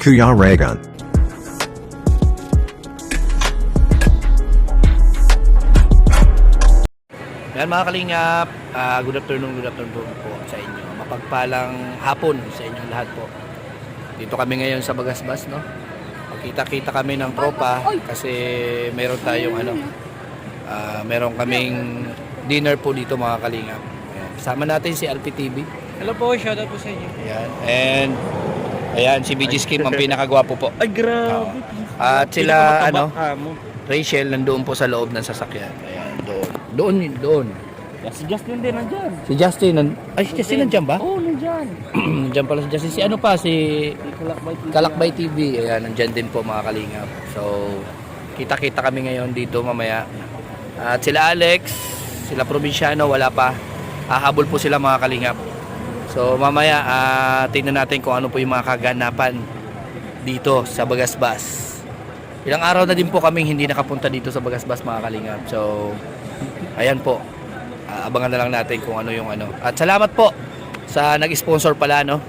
Kuya Regan. Yan mga kalingap, good afternoon po sa inyo. Mapagpalang hapon sa inyong lahat po. Dito kami ngayon sa Bagasbas, no? Kita-kita kami ng tropa kasi meron tayong meron kaming dinner po dito mga kalingap. Ayan. Kasama natin si RPTV. Hello po, shoutout po sa inyo. Ayan. And ayan, si BG Skim ang pinakagwapo po. Ay, grabe. At sila, Rachel, nandoon po sa loob ng sasakyan. Ayan, doon. Si Justin din nandyan. Si Justin, si Justin nandiyan ba? Oo, nandyan. Nandiyan pala si Justin. Si ano pa, si Kalakbay TV. Kalakbay TV. Ayan, nandiyan din po mga kalingap. So, kita-kita kami ngayon dito mamaya. At sila Alex, sila Provinciano, wala pa. Hahabol po sila mga kalingap. So, mamaya, tingnan natin kung ano po yung mga kaganapan dito sa Bagasbas. Ilang araw na din po kaming hindi nakapunta dito sa Bagasbas mga kalingap. So, ayan po. Abangan na lang natin kung ano yung ano. At salamat po sa nag-sponsor pala, no?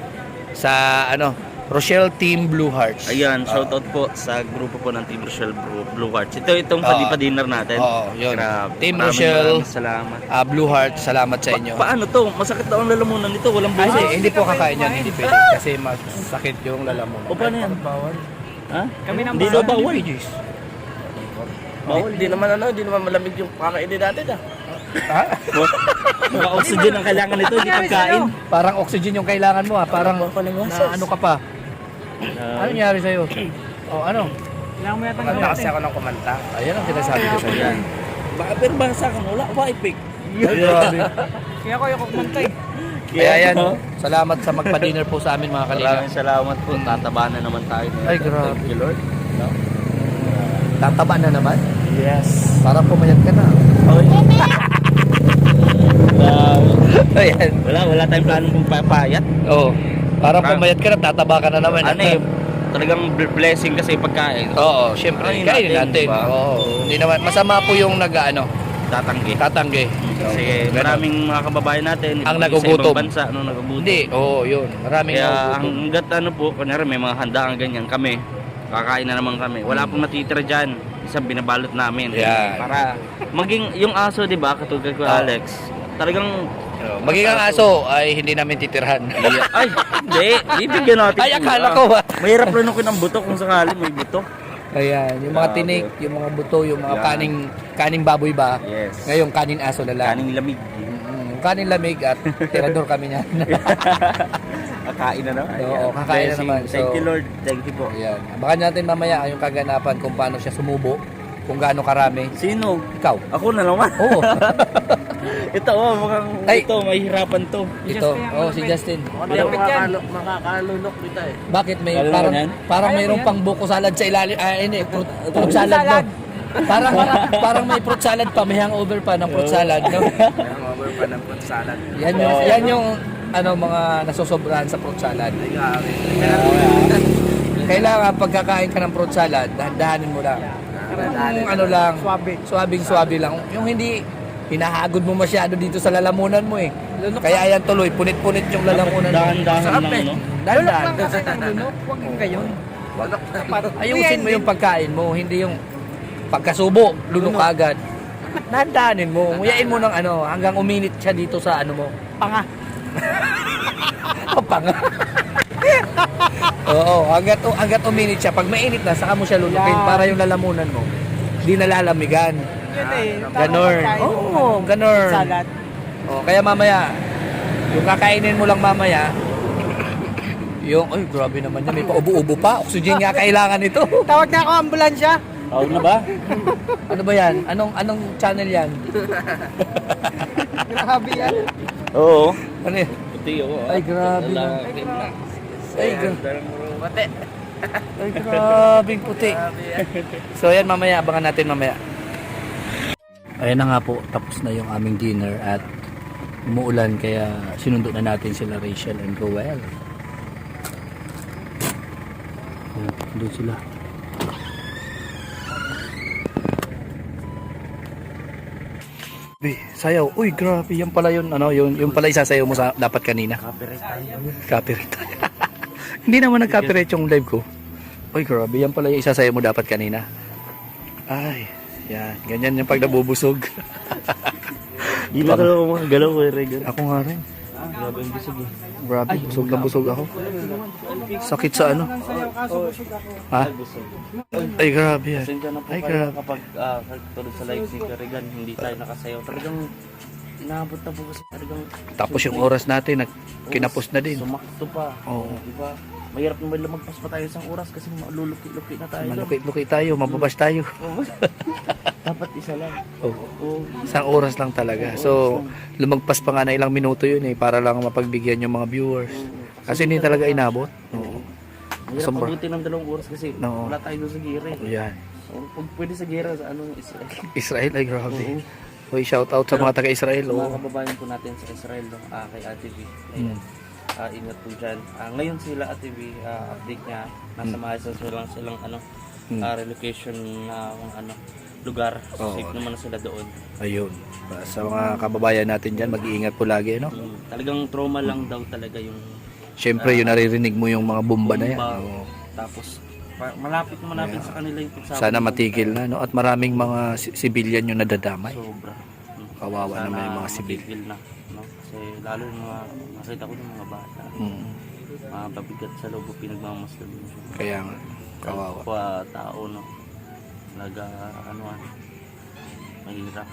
Sa Rochelle Team Blue Hearts. Ayan, shoutout po sa grupo po ng Team Rochelle Blue Hearts. Itong padi-pa-dinner natin. Oo, yun. Grabe. Team Maraming Rochelle, salamat. Blue Hearts, salamat sa inyo. Paano to? Masakit daw ang lalamunan nito. Walang buhay. Hindi po kakain yan, hindi pwede. Kasi masakit yung lalamunan. O paano yan? Bawal. Ha? Kami nang Hindi daw bawal. Bawal, di naman malamig yung kakainin natin Ha? Mga oxygen ang kailangan nito, hindi pagkain. Parang oxygen yung kailangan mo, parang na ano ka pa. Ano nangyari sa'yo? Ano? Kailangan mo yata Kumanta kasi ako ng kumanta. Ayan ang sinasabi ko sa'yo. Ayan. Baka pero basa ka wala pa ipik. Grabe. Kaya ko yung kumantay. Kaya yan, salamat sa magpa-dinner po sa amin mga kalingap. Maraming salamat po. Tataba na naman tayo. Ay, grabe. Thank you, Lord. No? Tataba na naman? Yes. Parang pumayat ka na. Okay. Ayan. Wala tayong plano kung papayat. Oo. Parang pumayat ka na, tataba ka na naman. Talagang blessing kasi pagkain. Oo, syempre. Kainin Kainin natin. natin, diba? Oo. Hindi naman, masama po yung Tatanggi. tatanggi. Kasi Ganun. maraming mga kababayan natin Ang sa nagugutom. ibang bansa nagugutom. Hindi, oo, yun. Maraming Kaya nagugutom. hanggat po, kunyari may mga handaan ganyan kami. Kakain na naman kami. Wala pong natitira dyan. Isang binabalot namin. Yan. Para maging yung aso, di ba? Katulad ko, Alex. Talagang Maging ang aso ay hindi namin titirhan. ay, hindi. Bibigyan natin. Ay, akala ko ba? Mahirap lunukin ang buto kung sakali may buto. Ayan, yung mga Grabe. tinik, yung mga buto, yung mga Yan. kaning baboy ba? Yes. Ngayon, kanin aso na lang. Kaning lamig. Kanin lamig at tirador kami niyan. Kakain na naman. Oo, kakain na naman. Thank So, you, Lord. Thank you po. Ayan. Abangan natin mamaya yung kaganapan kung paano siya sumubo, kung gaano karami. Sino? Ikaw. Ako na naman. Oo. Ito, mukhang Ay. ito, mahihirapan to. Ito. Oh, si Justin. Makakalunok dito eh. Bakit may Alam mo parang yan? parang mayroong pang buko salad sa ilalim? Hindi, fruit salad no. Parang may fruit salad pa, may hangover pa ng fruit salad, no? Hangover pa ng fruit salad. Yan yung mga nasosobrahan sa fruit salad. Kailangan pagkakain ka ng fruit salad, dahan-dahanin mo lang. Yung lang, suwabing-suwabe lang. Yung hindi hinahagod mo masyado dito sa lalamunan mo eh. Kaya ayan tuloy, punit-punit yung lalamunan mo. Dahan-dahan lang, no? Dahan-dahan. Huwag yung gayon. Ayusin mo yung pagkain mo, hindi yung pagkasubo, lunok agad. Dahan-dahanin mo, nguyain mo ng hanggang uminit siya dito sa mo. Panga. Panga. Oo, hanggat uminit siya. Pag mainit na, saka mo siya lulukin para yung lalamunan mo di nalalamigan. Ganon. Oo, ganon. Salad. Kaya mamaya, yung kakainin mo lang mamaya, ay grabe naman yan, may paubo-ubo pa. Oxygen nga kailangan ito. Tawag na ako ambulansya. Tawag na ba? Ano ba yan? Anong channel yan? Grabe yan. Oo. Ano yan? Puti ako. Ay, grabe na. Ay, Mate. Ay, grabing puti. So, yan mamaya. Abangan natin mamaya. Ayan na nga po. Tapos na yung aming dinner at umuulan kaya sinundo na natin sila Rachel and Goel. Doon sila. Sayaw. Uy, grabe. Yan pala yun. Yung pala isasayaw mo dapat kanina. Copyright tayo. Copyright tayo. Hindi naman nag-copyright yung live ko. Uy, grabe. Yan pala yung isasayo mo dapat kanina. Ay, yan. Ganyan yung pag nabubusog. Hindi na talaga mga galaw ko, Regan. Ako nga rin. Grabe yung busog eh. Grabe, busog na busog ako. Sakit sa ano? Ha? Busog. Ay, grabe yan. Pasensya na po Ay, kayo grabe. kapag tulad sa live ni Regan, hindi tayo nakasayaw. Talagang inaabot na po kasi talagang Tapos yung oras natin, kinapos na din. sumakto pa. Oo. Diba? Mahirap naman lumagpas pa tayo isang oras kasi maluluki-luki na tayo. Malukit-lukit tayo, mababas tayo. Dapat isa lang. Oo. Isang oras lang talaga. So, lumagpas pa nga na ilang minuto yun eh, para lang mapagbigyan yung mga viewers. Kasi hindi talaga inabot. Oo. Mahirap Sobra. pabuti ng 2 oras kasi Oo. wala tayo doon sa gira eh. Yan. So, pag pwede sa gira, sa ano, Israel. Israel ay grabe. Uy, shout out sa mga taga-Israel. Sa mga Oo. kababayan po natin sa Israel, no? Kay Ate V. Mm. Ingat po dyan. Ngayon sila Ate V, update niya, nasa maayos na silang ano, relocation na ano, lugar. Oo. Safe naman na sila doon. Ayun. Sa mga kababayan natin dyan, mag-iingat po lagi, no? Talagang trauma lang daw talaga yung Siyempre, yun naririnig mo yung mga bomba na yan. bomba. Oo. Tapos malapit sa kanila yung pagsabog. Sana matigil na, no? At maraming mga civilian yung nadadamay. Sobra. Kawawa Sana naman yung mga civilian. matigil na, no? Kasi lalo yung mga nakita ko ng mga bata. Mga pabigat sa loob pinagmamasdan mo siya. Kaya nga, kawawa. Kapwa tao, no? Ano, mahirap.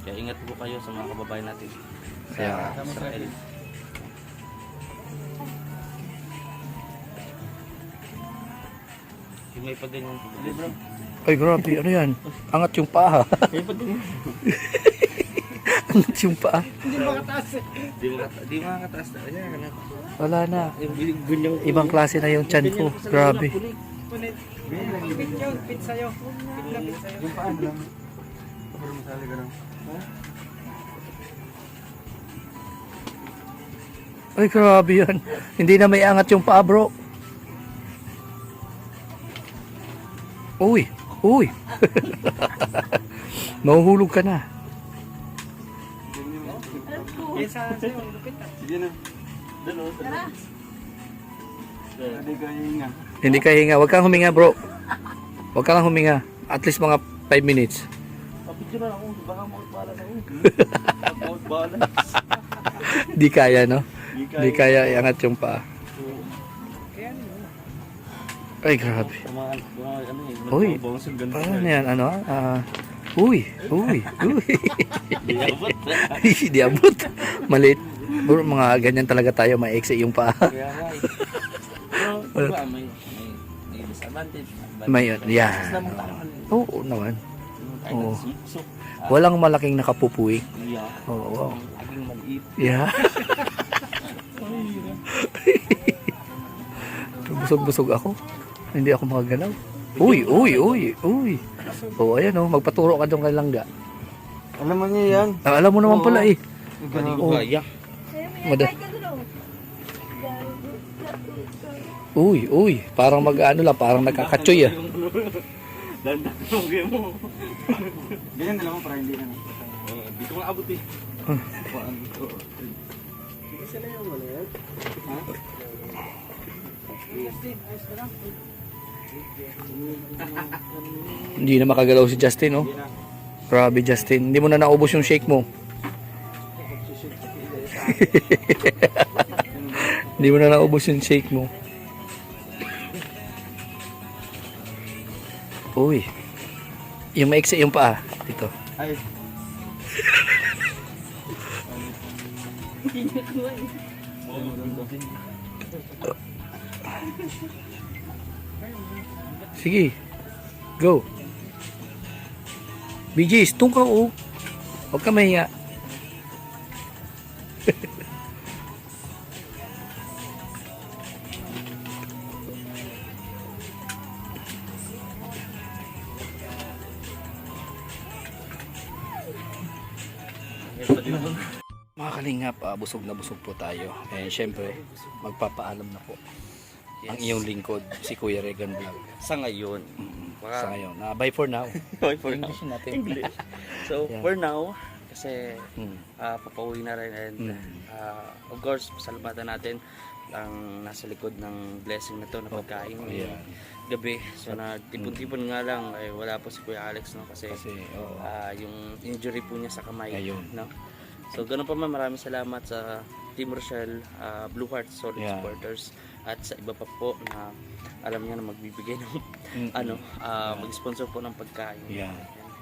Kaya ingat po kayo sa mga kababayan natin sa Kaya Israel. Yung may pa ganyan. Bro. Ay, grabe. Ano yan? Angat yung paa. May pa ganyan. Angat yung paa. Di makakataas na. Ayan, Wala na. yung gunyang Ibang klase na yung chan ko. Grabe. Yung paan lang. Ay, grabe yan. Hindi na may angat yung paa, bro. Uy, uy. Mahuhulog ka na. Sige na. Dalo. Hindi ka hinga. Huwag kang huminga, bro. Huwag ka lang huminga. At least mga 5 minutes. Papicture na ako. Baka mautbala na ako. Mautbala. Di kaya, no? Di kaya iangat yung paa. Ay, grabe. Uy, ano yan? Ano? Uy, uy, uy. Di abot. Maliit. Bro, mga ganyan talaga tayo. Maiksi yung paa. Kaya nga eh. Pero, diba, may disadvantage. May, yan. Mas naman tayo. Oo naman. Ay, Oo. nagsuksok. Walang malaking nakapupuwi. Yeah. Oo. Laging maliit. Yeah. Busog-busog ako. Hindi ako makagalaw. Uy, uy, uy, uy. Oh, ayan oh, magpaturo ka doon kay Langga. Alam mo niya yan. Alam mo naman pala eh. Hindi ko Oh. kaya. Uy, uy, parang mag-ano lang, parang nagkakatsoy ah. Dandan mo game mo. Ganyan na lang para hindi na. Di ko maabot eh. Hindi na makagalaw si Justin oh. Grabe Justin, hindi mo na naubos yung shake mo. Hindi mo na naubos yung shake mo. Uy. Yung maiksi yung paa dito. Ay. Sige. Go. BJs, tung ka oh. Huwag ka mahiya. Mga kalingap, busog na busog po tayo. And syempre, magpapaalam na po. Ang iyong lingkod, si Kuya Regan Vlog. Sa ngayon. Sa ngayon. Bye for now. Bye for now. English natin. English. So, Yeah. for now, kasi Hmm. papauwi na rin and Mm. of course, pasalamatan natin ang nasa likod ng blessing na to na pagkain Ayan. gabi. So nagtipon-tipon nga lang ay wala po si Kuya Alex no kasi Kasi, oo. yung injury po niya sa kamay Ayun. no. So ganun pa man, maraming salamat sa Team Rochelle, Blue Heart Solid Yeah. Supporters at sa iba pa po na alam niya na magbibigay ng mag-sponsor po ng pagkain. Yan.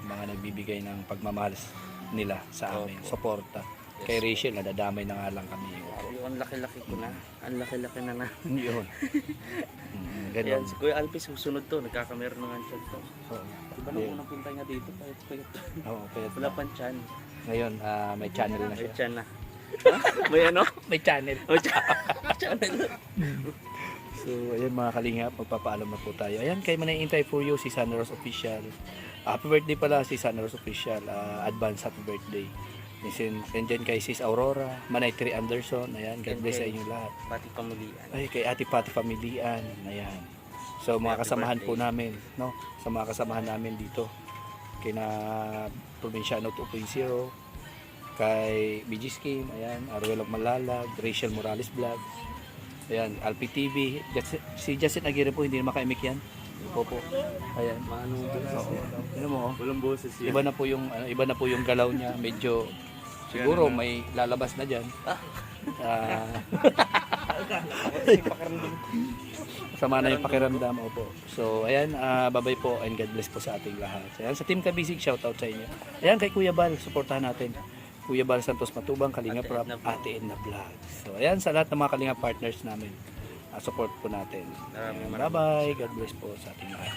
Mga nagbibigay ng pagmamahal nila sa amin. Opo. Suporta. Kay Rachel, nadadamay na nga lang kami. Yung ang laki-laki ko na. Ang laki-laki na. Yun. Ayan, Ganun. si Kuya Alpi susunod to, nagkakamera na nga siya to. Oo. Diba nung unang punta niya dito, payat. Oo, kaya Wala pang chan. ngayon, may channel na May siya. chan na. Ha? May ano? May channel. May channel. So, ayan mga kalingap, magpapaalam na po tayo. Ayan, kayo manaiintay po you, si Sunrose Official. Happy birthday pala si Sunrose Official. Advance happy birthday. And then kay Sis Aurora, Manay Tri Anderson. Ayan, God bless sa inyo lahat. Pati pamilian. Ay, kay Ate Pati Familian. Ayan. So, mga Happy kasamahan po birthday. namin, no? Sa mga kasamahan namin dito. Kina Provinciano 2.0, kay BG Scheme, ayan, Arwel of Malalag, Rachel Morales Vlog, ayan, Alpi TV, si Justin Aguirre po, hindi na makaimik yan. Opo. Ayan. Manong Ano mo, oh? walang boses yan. Iba na po yung galaw niya, medyo siguro may lalabas na diyan. Sama na yung pakiramdam, opo. So, ayan, bye-bye po and God bless po sa ating lahat. Ayan, sa Team Kabisig, shoutout sa inyo. Ayan, kay Kuya Bal, suportahan natin. Kuya Bal Santos Matubang, Kalinga Ate Prab, Edna Vlog. Ate Edna Vlog. So, ayan, sa lahat ng mga Kalinga partners namin, support po natin. Ayan, Maraming bye-bye, God bless po sa ating lahat.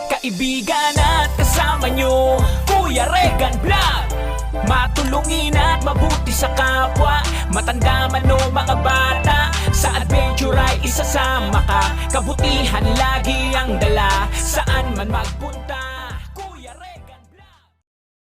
Kaibigan at kasama nyo, Kuya Regan Vlog. Matulungin at mabuti sa kapwa, matanda man o mga bata. Sa adventure ay isasama ka, kabutihan lagi ang dala, saan man magpunta.